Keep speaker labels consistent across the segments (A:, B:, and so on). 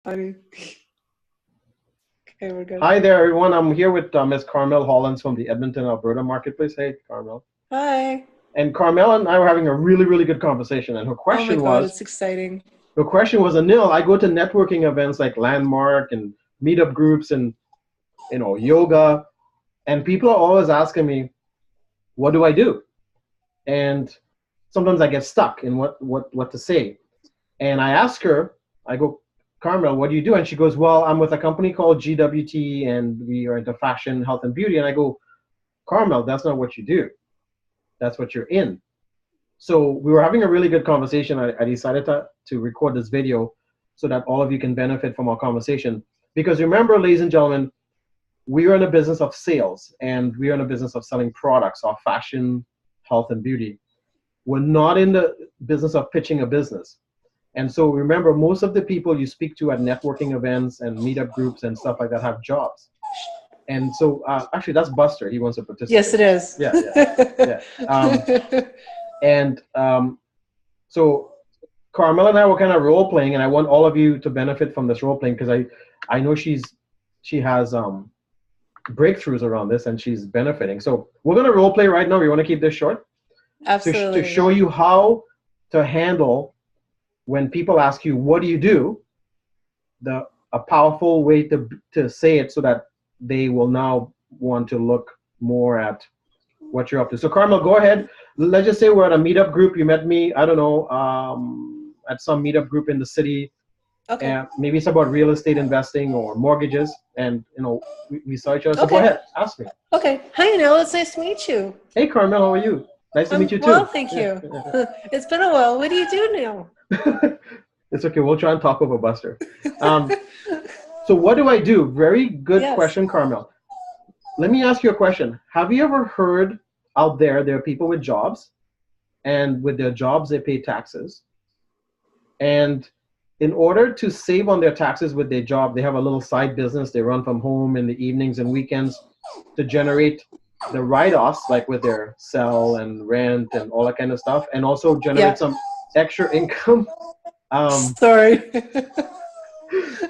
A: Funny. Okay, we're good.
B: Hi there, everyone. I'm here with Ms. Carmel Hollins from the Edmonton, Alberta marketplace. Hey, Carmel.
A: Hi.
B: And Carmel and I were having a really, really good conversation. And
A: Oh my God, it's exciting.
B: her question was, Anil, I go to networking events like Landmark and meetup groups and, yoga. And people are always asking me, what do I do? And sometimes I get stuck in what to say. And I ask her, I go, Carmel, what do you do? And she goes, well, I'm with a company called GWT and we are into fashion, health, and beauty. And I go, Carmel, that's not what you do. That's what you're in. So we were having a really good conversation. I decided to record this video so that all of you can benefit from our conversation. Because remember, ladies and gentlemen, we are in a business of sales and we are in a business of selling products of fashion, health, and beauty. We're not in the business of pitching a business. And so remember, most of the people you speak to at networking events and meetup groups and stuff like that have jobs. And so actually, that's Buster. He wants to participate.
A: Yes, it is.
B: So Carmel and I were kind of role playing, and I want all of you to benefit from this role playing because I know she has breakthroughs around this and she's benefiting. So we're gonna role play right now. We want to keep this short.
A: Absolutely.
B: To show you how to handle when people ask you, what do you do? A powerful way to say it so that they will now want to look more at what you're up to. So Carmel, go ahead. Let's just say we're at a meetup group. You met me, I don't know, at some meetup group in the city.
A: Okay.
B: Maybe it's about real estate investing or mortgages. And, we saw each other. So go ahead, ask me.
A: Okay. Hi, Anil. It's nice to meet you.
B: Hey, Carmel, how are you? Nice to meet you too.
A: Well, thank you. It's been a while. What do you do now?
B: It's okay. We'll try and talk over Buster. So what do I do? Very good question, Carmel. Let me ask you a question. Have you ever heard out there are people with jobs, and with their jobs, they pay taxes. And in order to save on their taxes with their job, they have a little side business they run from home in the evenings and weekends to generate the write-offs, like with their cell and rent and all that kind of stuff, and also generate some extra income.
A: Sorry.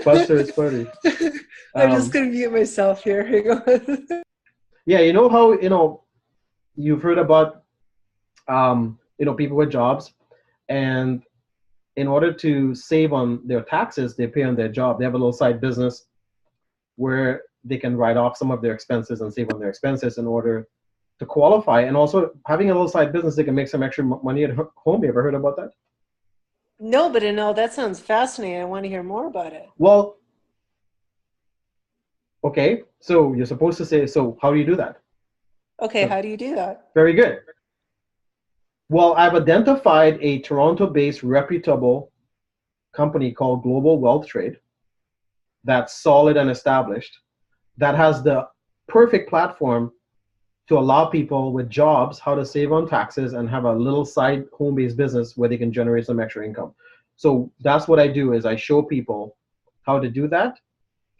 B: Buster, it's funny.
A: I'm just going to mute myself here. Here you go.
B: Yeah, you know how, you've heard about, people with jobs, and in order to save on their taxes, they pay on their job. They have a little side business where they can write off some of their expenses and save on their expenses in order to qualify. And also having a little side business, they can make some extra money at home. You ever heard about that?
A: No, but that sounds fascinating. I want to hear more about it.
B: Well, okay. So you're supposed to say, so how do you do that?
A: Okay, how do you do that?
B: Very good. Well, I've identified a Toronto-based reputable company called Global Wealth Trade that's solid and established, that has the perfect platform to allow people with jobs how to save on taxes and have a little side home-based business where they can generate some extra income. So that's what I do, is I show people how to do that,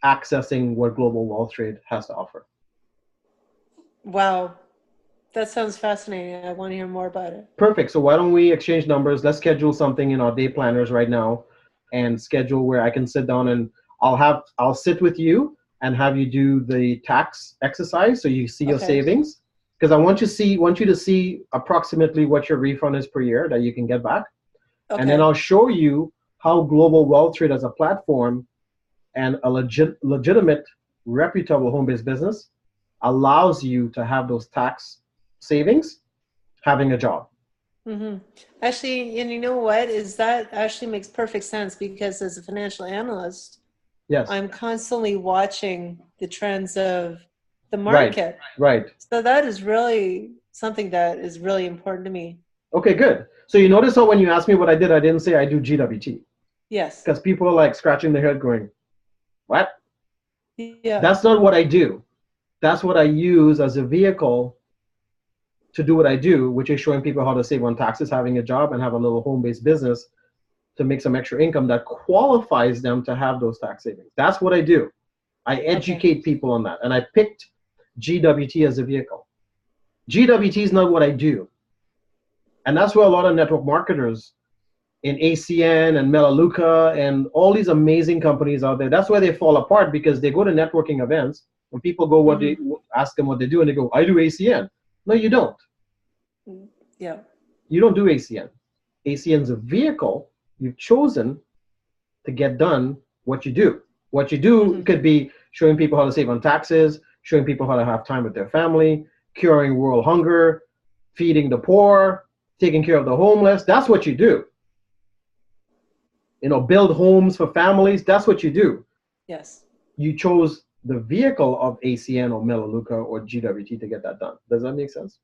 B: accessing what Global Wealth Trade has to offer.
A: Wow. That sounds fascinating. I want to hear more about it.
B: Perfect. So why don't we exchange numbers? Let's schedule something in our day planners right now and schedule where I can sit down and I'll sit with you and have you do the tax exercise so you see your savings. Because I want you to see approximately what your refund is per year that you can get back. Okay. And then I'll show you how Global Wealth Trade as a platform and a legitimate, reputable home-based business allows you to have those tax savings having a job.
A: Mm-hmm. Actually, and you know what, that actually makes perfect sense, because as a financial analyst, I'm constantly watching the trends of the market.
B: Right.
A: So that is really something that is really important to me.
B: Okay, good. So you notice how when you asked me what I did, I didn't say I do GWT.
A: Yes.
B: Because people are like scratching their head going, what?
A: Yeah.
B: That's not what I do. That's what I use as a vehicle to do what I do, which is showing people how to save on taxes, having a job, and have a little home-based business to make some extra income that qualifies them to have those tax savings. That's what I do. I educate people on that. And I picked GWT as a vehicle. GWT is not what I do. And that's where a lot of network marketers in ACN and Melaleuca and all these amazing companies out there. That's why they fall apart, because they go to networking events when people go, what they ask them what they do, and they go, I do ACN. No, you don't.
A: Yeah.
B: You don't do ACN. ACN is a vehicle you've chosen to get done what you do. What you do could be showing people how to save on taxes, showing people how to have time with their family, curing world hunger, feeding the poor, taking care of the homeless. That's what you do. Build homes for families. That's what you do.
A: Yes.
B: You chose the vehicle of ACN or Melaleuca or GWT to get that done. Does that make sense?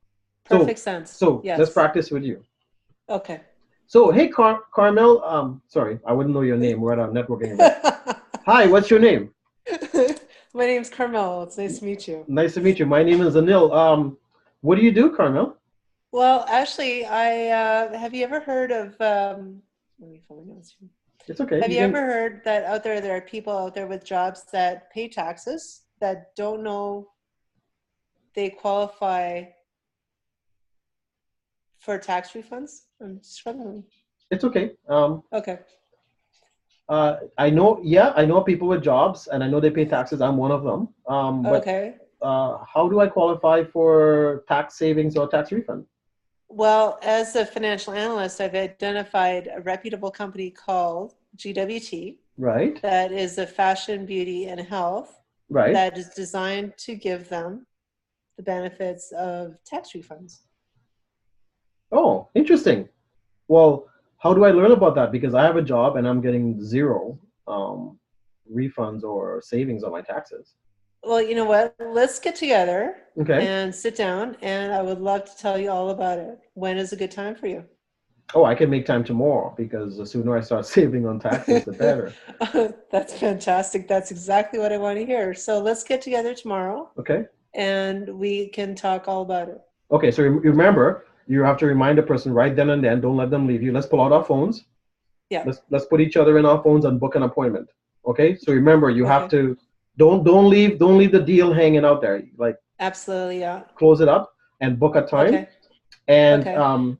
A: Perfect sense.
B: So
A: yes.
B: Let's practice with you.
A: Okay.
B: So, hey, Carmel, sorry, I wouldn't know your name. We're at a networking event. Hi, what's your name?
A: My name's Carmel. It's nice to meet you.
B: Nice to meet you. My name is Anil. What do you do, Carmel?
A: Well, actually, have you ever heard of, let me find my notes here.
B: It's okay.
A: Have you ever heard that out there are people out there with jobs that pay taxes that don't know they qualify for tax refunds? I'm struggling.
B: It's okay.
A: Okay.
B: I know people with jobs, and I know they pay taxes. I'm one of them.
A: Okay.
B: How do I qualify for tax savings or tax refund?
A: Well, as a financial analyst, I've identified a reputable company called GWT.
B: Right.
A: That is a fashion, beauty, and health.
B: Right.
A: That is designed to give them the benefits of tax refunds.
B: Oh, interesting. Well, how do I learn about that? Because I have a job and I'm getting zero refunds or savings on my taxes.
A: Well, you know what? Let's get together
B: okay.
A: and sit down, and I would love to tell you all about it. When is a good time for you?
B: Oh, I can make time tomorrow, because the sooner I start saving on taxes, the better.
A: That's fantastic. That's exactly what I want to hear. So let's get together tomorrow.
B: Okay.
A: And we can talk all about it.
B: Okay, so remember, you have to remind the person right then and then. Don't let them leave you. Let's pull out our phones.
A: Yeah.
B: Let's put each other in our phones and book an appointment. Okay. So remember, you have to don't leave the deal hanging out there. Like,
A: absolutely, yeah.
B: Close it up and book a time.
A: Okay.
B: And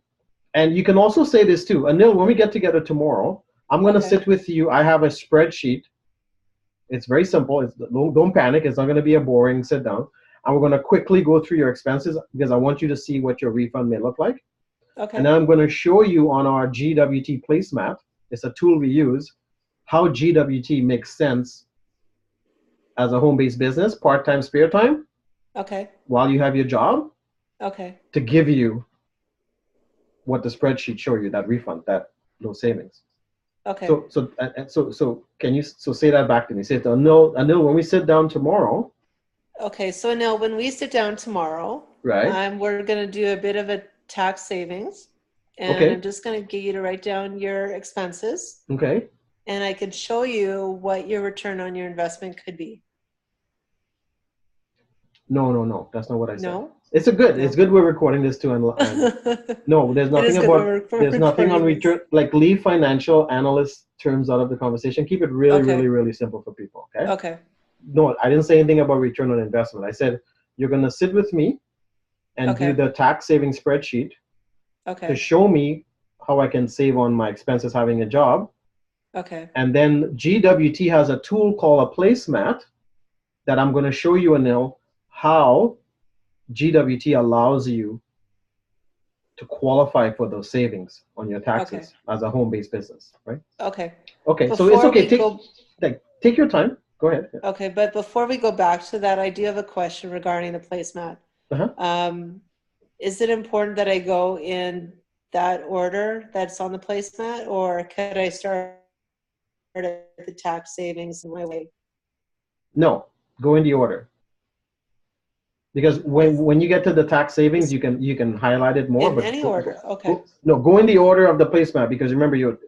B: and you can also say this too, Anil. When we get together tomorrow, I'm going to sit with you. I have a spreadsheet. It's very simple. Don't panic. It's not going to be a boring sit down. And we're going to quickly go through your expenses, because I want you to see what your refund may look like.
A: Okay.
B: And then I'm going to show you on our GWT placemat, it's a tool we use, how GWT makes sense as a home-based business, part-time, spare time.
A: Okay. While
B: you have your job.
A: Okay.
B: To give you what the spreadsheet show you, that refund, those savings.
A: Okay.
B: So can you say that back to me? Say to Anil, when we sit down tomorrow.
A: Okay, so Anil, when we sit down tomorrow,
B: right,
A: we're going to do a bit of a tax savings, and I'm just going to get you to write down your expenses.
B: Okay.
A: And I can show you what your return on your investment could be.
B: No, that's not what I said.
A: No?
B: It's good we're recording this too. And no, there's nothing on return. Like, leave financial analyst terms out of the conversation. Keep it really, really, really simple for people. Okay.
A: Okay.
B: No, I didn't say anything about return on investment. I said you're going to sit with me and do the tax saving spreadsheet to show me how I can save on my expenses having a job.
A: Okay.
B: And then GWT has a tool called a placemat that I'm going to show you, Anil, how GWT allows you to qualify for those savings on your taxes as a home-based business, right?
A: Okay.
B: Okay, so it's okay. Take your time. Go ahead.
A: Okay, but before we go back to that, I do have a question regarding the placemat. Is it important that I go in that order that's on the placemat, or could I start at the tax savings in my way?
B: No, go in the order. Because when you get to the tax savings, you can highlight it more.
A: In any order, okay.
B: Go in the order of the placemat, because remember, you're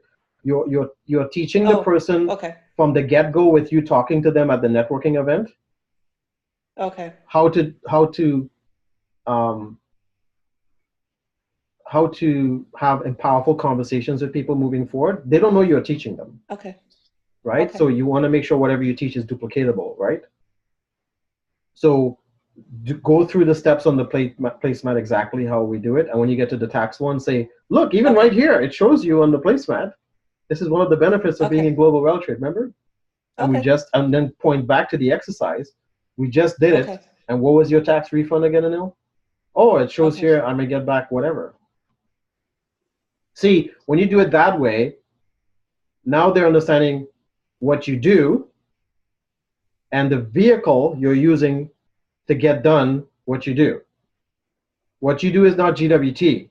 B: teaching the person from the get-go with you talking to them at the networking event.
A: Okay.
B: How to have powerful conversations with people moving forward. They don't know you're teaching them.
A: Okay.
B: Right? So you want to make sure whatever you teach is duplicatable, right? So go through the steps on the placemat exactly how we do it. And when you get to the tax one, say, look, even right here, it shows you on the placemat This is one of the benefits of being in global wealth trade, remember? And and then point back to the exercise. We just did it. And what was your tax refund again, Anil? Oh, it shows here I may get back whatever. See, when you do it that way, now they're understanding what you do and the vehicle you're using to get done what you do. What you do is not GWT.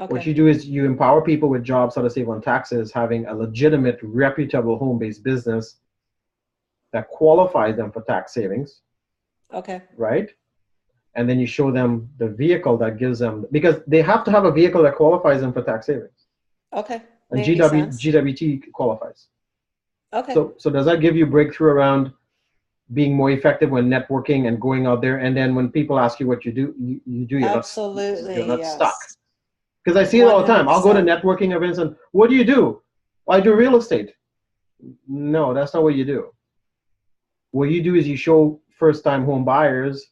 B: What you do is you empower people with jobs, how to save on taxes, having a legitimate, reputable home-based business that qualifies them for tax savings. Right? And then you show them the vehicle that gives them, because they have to have a vehicle that qualifies them for tax savings. And GWT qualifies. So does that give you breakthrough around being more effective when networking and going out there? And then when people ask you what you do, you do. You're not stuck. Because I see it all the time. I'll go to networking events and what do you do? Well, I do real estate. No, that's not what you do. What you do is you show first-time home buyers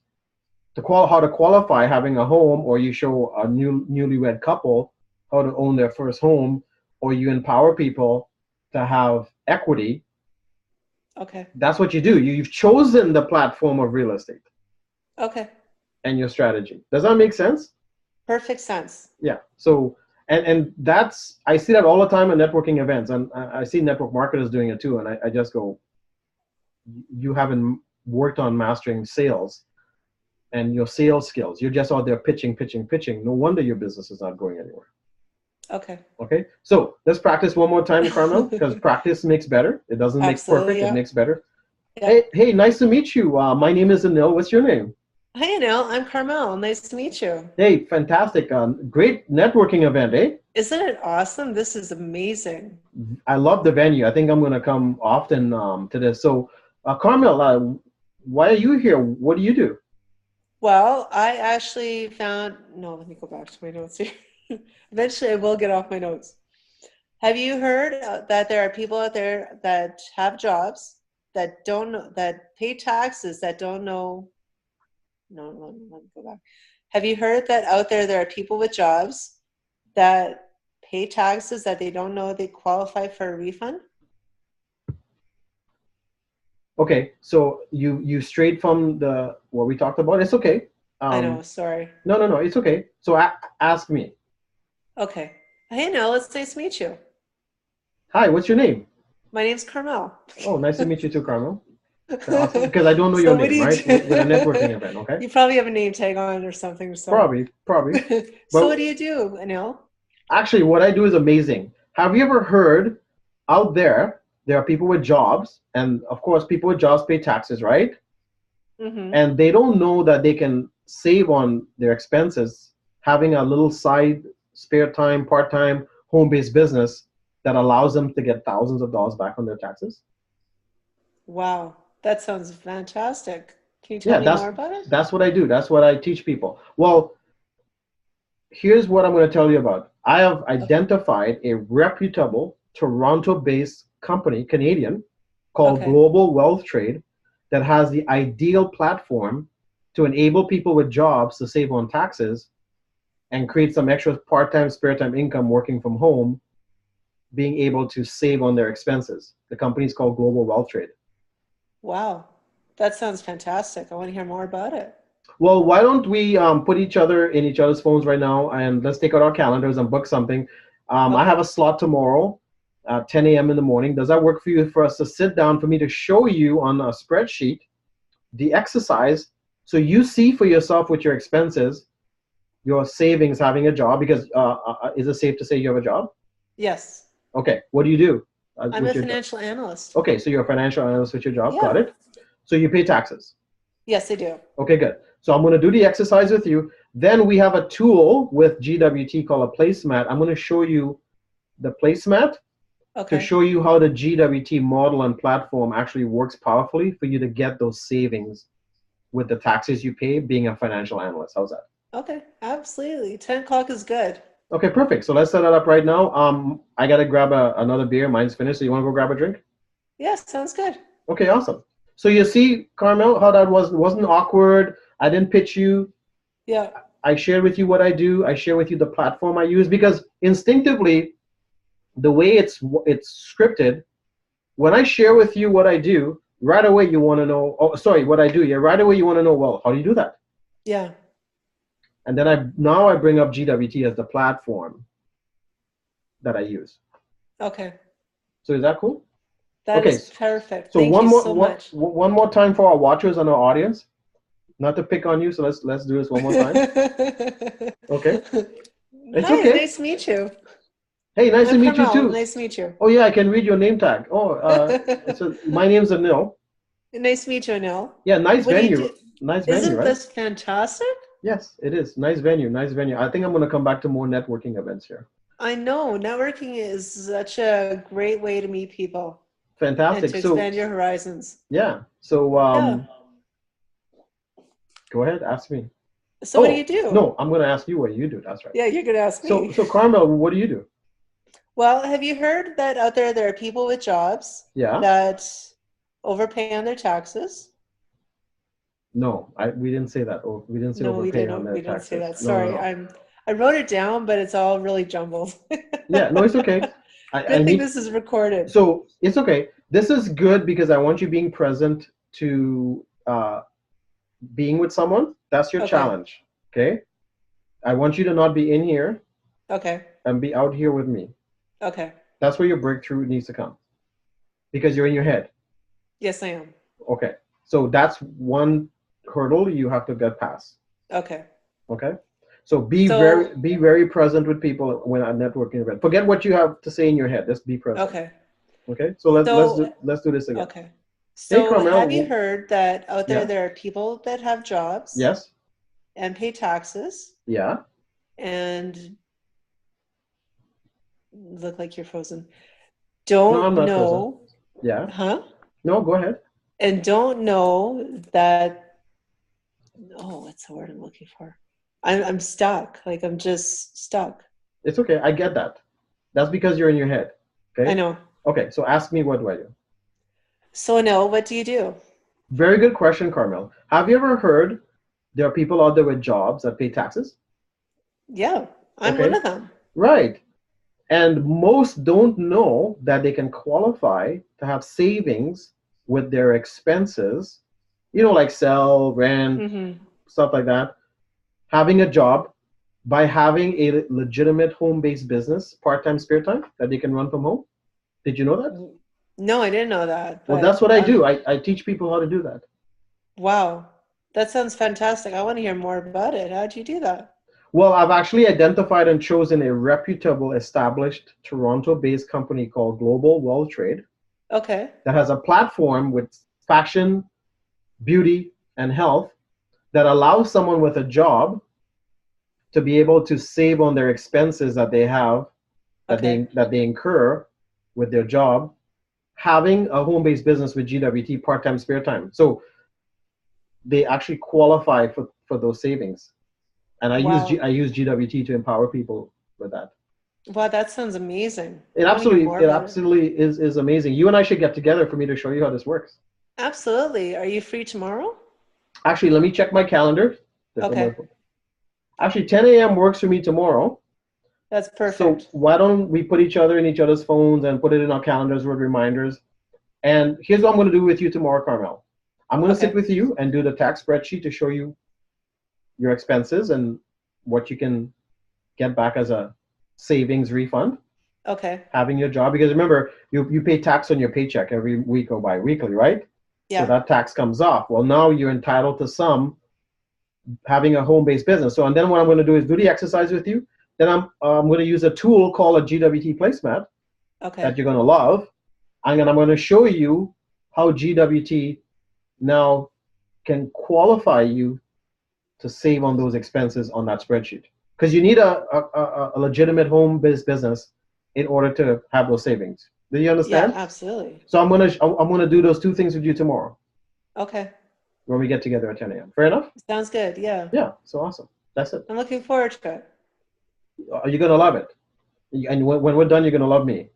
B: how to qualify having a home, or you show a newlywed couple how to own their first home, or you empower people to have equity. That's what you do. You've chosen the platform of real estate. And your strategy. Does that make sense?
A: Perfect sense.
B: Yeah. So, and that's, I see that all the time at networking events, and I see network marketers doing it too. And I just go, you haven't worked on mastering sales and your sales skills. You're just out there pitching. No wonder your business is not going anywhere. Okay. So let's practice one more time, Carmel, because practice makes better. It doesn't make perfect. It makes better. Hey, nice to meet you. My name is Anil. What's your name?
A: Hi, Anil. I'm Carmel. Nice to meet you.
B: Hey, fantastic. Great networking event, eh?
A: Isn't it awesome? This is amazing.
B: I love the venue. I think I'm going to come often to this. So, Carmel, why are you here? What do you do?
A: Well, I actually found, no, let me go back to my notes here. Eventually, I will get off my notes. Have you heard that there are people out there that have jobs that don't know, that pay taxes, that don't know? No, let me go back. Have you heard that out there are people with jobs that pay taxes that they don't know they qualify for a refund?
B: Okay, so you strayed from what we talked about. It's okay.
A: I know, sorry.
B: No, it's okay. So ask me.
A: Okay. Hey, Nell, it's nice to meet you.
B: Hi, what's your name?
A: My name's Carmel.
B: Oh, nice to meet you too, Carmel. Awesome. Because I don't know your name, right? With a networking event, okay?
A: You probably have a name tag on or something.
B: Probably.
A: So what do you do, Anil?
B: Actually, what I do is amazing. Have you ever heard out there are people with jobs, and of course, people with jobs pay taxes, right? And they don't know that they can save on their expenses, having a little side, spare time, part-time, home-based business that allows them to get thousands of dollars back on their taxes.
A: Wow, that sounds fantastic. Can you tell me more about it?
B: That's what I do. That's what I teach people. Well, here's what I'm going to tell you about. I have identified a reputable Toronto-based company, Canadian, called Global Wealth Trade, that has the ideal platform to enable people with jobs to save on taxes and create some extra part-time, spare-time income working from home, being able to save on their expenses. The company is called Global Wealth Trade. Wow,
A: that sounds fantastic. I want to hear more about it.
B: Well, why don't we put each other in each other's phones right now, and let's take out our calendars and book something. I have a slot tomorrow at 10 a.m. in the morning. Does that work for you, for us to sit down, for me to show you on a spreadsheet the exercise so you see for yourself with your expenses, your savings, having a job? Because is it safe to say you have a job?
A: Yes.
B: Okay. What do you do?
A: I'm a financial analyst.
B: Okay, so you're a financial analyst with your job. Yeah. Got it. So you pay taxes?
A: Yes, I do.
B: Okay, good. So I'm going to do the exercise with you. Then we have a tool with GWT called a placemat. I'm going to show you the placemat to show you how the GWT model and platform actually works powerfully for you to get those savings with the taxes you pay being a financial analyst. How's that?
A: Okay, absolutely. 10 o'clock is good.
B: Okay, perfect. So let's set that up right now. I got to grab another beer. Mine's finished. So you want to go grab a drink?
A: Yes, sounds good.
B: Okay, awesome. So you see, Carmel, how that wasn't awkward. I didn't pitch you.
A: Yeah.
B: I shared with you what I do. I share with you the platform I use, because instinctively, the way it's scripted, when I share with you what I do, right away you want to know, oh, sorry, what I do, yeah, right away you want to know, well, how do you do that?
A: Yeah.
B: And then I bring up GWT as the platform that I use.
A: Okay.
B: So is that cool?
A: That is perfect.
B: So
A: Thank you so much.
B: One more time for our watchers and our audience. Not to pick on you, so let's do this one more time. Okay. It's
A: Hi,
B: okay.
A: nice to meet you.
B: Hey, nice to meet you too.
A: Nice to meet you.
B: Oh yeah, I can read your name tag. Oh, my name's Anil.
A: Nice to meet you, Anil.
B: Yeah, nice venue. Nice venue,
A: Isn't
B: right?
A: this fantastic?
B: Yes, it is. Nice venue, nice venue. I think I'm going to come back to more networking events here.
A: I know. Networking is such a great way to meet people.
B: Fantastic.
A: And to expand your horizons.
B: Yeah. So go ahead, ask me.
A: So what do you do?
B: No, I'm going to ask you what you do. That's right.
A: Yeah, you're going to ask me.
B: So Carmel, what do you do?
A: Well, have you heard that out there are people with jobs that overpay on their taxes?
B: No, we didn't say that. We didn't say overpay on their taxes.
A: We didn't say that. Sorry, no. I wrote it down, but it's all really jumbled.
B: Yeah, no, it's okay.
A: Good thing this is recorded.
B: So it's okay. This is good because I want you being present to being with someone. That's your challenge. Okay. I want you to not be in here.
A: Okay.
B: And be out here with me.
A: Okay.
B: That's where your breakthrough needs to come. Because you're in your head.
A: Yes, I am.
B: Okay. So that's one hurdle you have to get past.
A: Okay.
B: Okay. So be very present with people when at networking event. Forget what you have to say in your head. Just be present.
A: Okay.
B: Okay. So let's do this again.
A: Okay. So
B: hey, Carmel,
A: have you heard that out there there are people that have jobs?
B: Yes.
A: And pay taxes?
B: Yeah.
A: And look like you're frozen. Don't know.
B: Frozen. Yeah.
A: Huh?
B: No, go ahead.
A: And don't know that. Oh, what's the word I'm looking for? I'm stuck. Like I'm just stuck.
B: It's okay. I get that. That's because you're in your head. Okay.
A: I know.
B: Okay. So ask me, what do I do?
A: So no, what do you do?
B: Very good question, Carmel. Have you ever heard there are people out there with jobs that pay taxes?
A: Yeah, I'm one of them.
B: Right. And most don't know that they can qualify to have savings with their expenses, like cell, rent, stuff like that. Having a job by having a legitimate home-based business, part-time, spare time, that they can run from home. Did you know that?
A: No, I didn't know that.
B: Well, that's what I do. I teach people how to do that.
A: Wow. That sounds fantastic. I want to hear more about it. How'd you do that?
B: Well, I've actually identified and chosen a reputable, established Toronto-based company called Global World Trade.
A: Okay.
B: That has a platform with fashion, beauty, and health that allows someone with a job to be able to save on their expenses that they have, that they incur with their job, having a home-based business with GWT, part-time, spare time. So they actually qualify for those savings. And I use GWT to empower people with that.
A: Wow, that sounds amazing.
B: It absolutely is amazing. You and I should get together for me to show you how this works.
A: Absolutely. Are you free tomorrow?
B: Actually, let me check my calendar.
A: Okay.
B: Actually, 10 a.m. works for me tomorrow.
A: That's perfect.
B: So why don't we put each other in each other's phones and put it in our calendars with reminders? And here's what I'm going to do with you tomorrow, Carmel. I'm going to sit with you and do the tax spreadsheet to show you your expenses and what you can get back as a savings refund.
A: Okay.
B: Having your job, because remember, you pay tax on your paycheck every week or bi-weekly, right?
A: Yeah.
B: So that tax comes off. Well, now you're entitled to some having a home-based business. So, and then what I'm going to do is do the exercise with you. Then I'm going to use a tool called a GWT placemat that you're going to love. And then I'm going to show you how GWT now can qualify you to save on those expenses on that spreadsheet. Because you need a legitimate home-based business in order to have those savings. Do you understand?
A: Yeah, absolutely.
B: So I'm gonna do those two things with you tomorrow.
A: Okay.
B: When we get together at 10 a.m. Fair enough?
A: Sounds good, yeah.
B: Yeah, so awesome. That's it.
A: I'm looking forward to it.
B: You're gonna love it. And when we're done, you're gonna love me.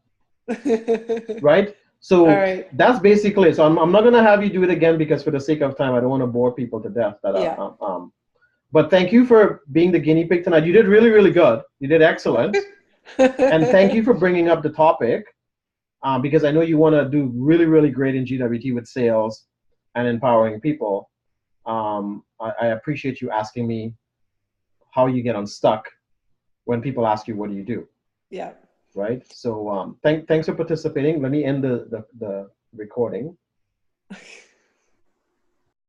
B: Right? So that's basically it. So I'm not gonna have you do it again because for the sake of time, I don't want to bore people to death. But thank you for being the guinea pig tonight. You did really, really good. You did excellent. And thank you for bringing up the topic, because I know you want to do really, really great in GWT with sales and empowering people. I appreciate you asking me how you get unstuck when people ask you, what do you do?
A: Yeah.
B: Right. So thanks for participating. Let me end the recording.